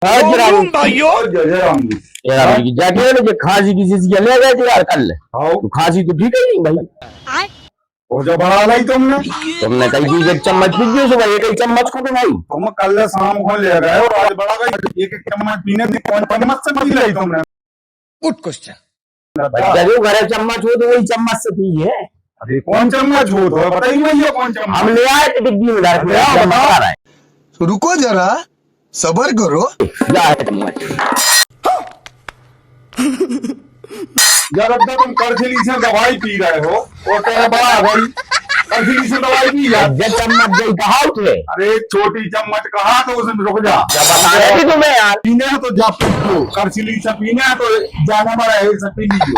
भाइयों जाके खांसी की चीज ले गए थे यार कल। तो खांसी तो ठीक है नहीं भाई। और जो बड़ा लाई तुमने कई चीज एक चम्मच पी गई सुबह एक चम्मच को तो भाई तुम कल शाम को ले गए और आज बड़ा गई एक चम्मच पीने की कौन चम्मच से पी लाई तुमने? Good question. जो घर चम्मच हो तो वही चम्मच से पी है। अरे कौन चम्मच हो तो बताइए भैया कौन चम्मच? हम ले आए थे डिब्बी में डाल के। रुको जरा, सबर करो। क्या है चम्मच? जब तक तुम कर्फिली से दवाई पी रहे हो और तेरा बड़ा भाई कर्फिली से दवाई पी जा। चम्मच गई कहा थे। अरे छोटी चम्मच कहा तो उसमें रुक जा। बता रहे थे तुम्हें यार पीने है तो जा पी लो, कर्फिली से पीने है तो जाना मरा है से पी लीजिए।